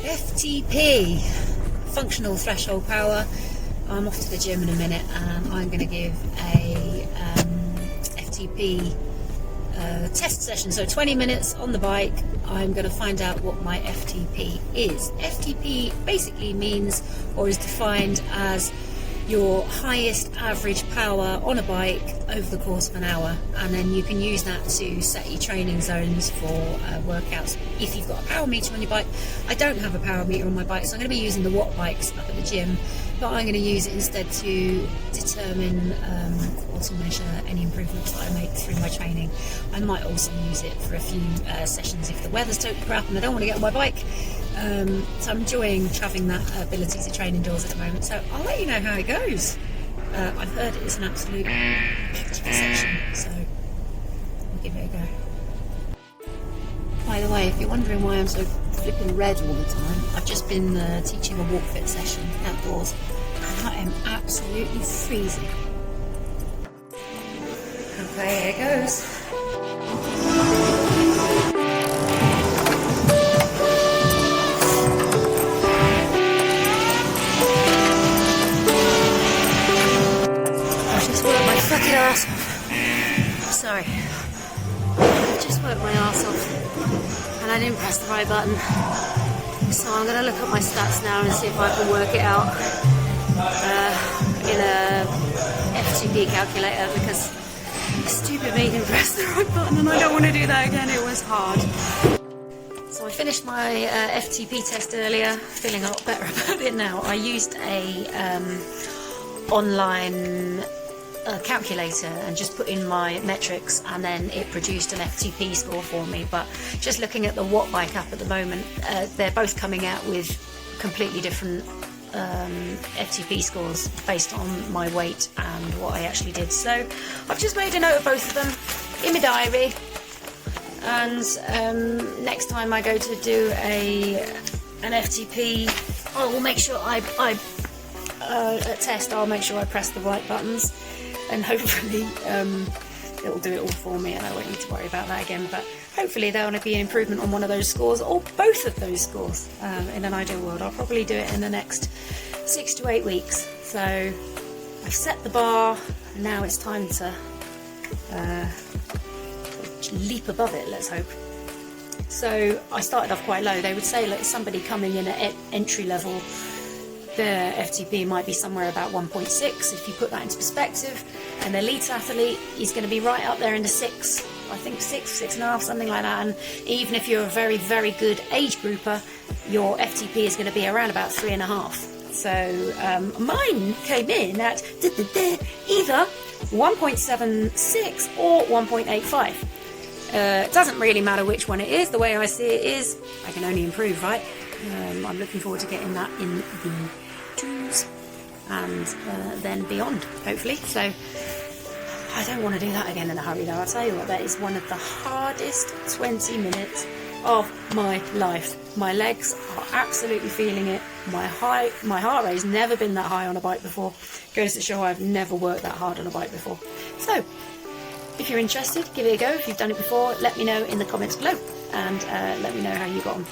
FTP, functional threshold power. I'm off to the gym in a minute and I'm going to give a FTP test session. So 20 minutes on the bike. I'm going to find out what my FTP is. FTP basically means, or is defined as, your highest average power on a bike over the course of an hour, and then you can use that to set your training zones for workouts if you've got a power meter on your bike. I don't have a power meter on my bike, so I'm going to be using the watt bikes up at the gym, but I'm going to use it instead to determine or to measure any improvements that I make through my training. I might also use it for a few sessions if the weather's totally crap and I don't want to get on my bike. So I'm enjoying having that ability to train indoors at the moment, so I'll let you know how it goes. I've heard it's an absolute hectic session, so I'll give it a go. By the way, if you're wondering why I'm so flipping red all the time, I've just been teaching a walk fit session outdoors and I am absolutely freezing. Okay, here goes. Fucking ass off. Sorry. I just worked my ass off and I didn't press the right button. So I'm going to look at my stats now and see if I can work it out in a FTP calculator, because stupid me didn't press the right button and I don't want to do that again. It was hard. So I finished my FTP test earlier, feeling a lot better about it now. I used a online calculator and just put in my metrics, and then it produced an FTP score for me. But just looking at the Watt Bike app at the moment, they're both coming out with completely different FTP scores based on my weight and what I actually did. So I've just made a note of both of them in my diary, and next time I go to do an FTP, I will make sure I test, I'll make sure I press the right buttons, and hopefully it will do it all for me and I won't need to worry about that again. But hopefully there will be an improvement on one of those scores or both of those scores. In an ideal world, I'll probably do it in the next 6 to 8 weeks. So I've set the bar, and now it's time to leap above it, let's hope. So I started off quite low. They would say, like, somebody coming in at entry level, their FTP might be somewhere about 1.6. If you put that into perspective, an elite athlete is going to be right up there in the 6, I think 6.5, something like that. And even if you're a very, very good age grouper, your FTP is going to be around about 3.5. So mine came in at either 1.76 or 1.85. It doesn't really matter which one it is. The way I see it is, I can only improve, right? I'm looking forward to getting that in the 2s and then beyond, hopefully. So I don't want to do that again in a hurry, though. I'll tell you what, that is one of the hardest 20 minutes of my life. My legs are absolutely feeling it. My heart rate's never been that high on a bike before. Goes to show I've never worked that hard on a bike before. So if you're interested, give it a go. If you've done it before, let me know in the comments below, and let me know how you got on.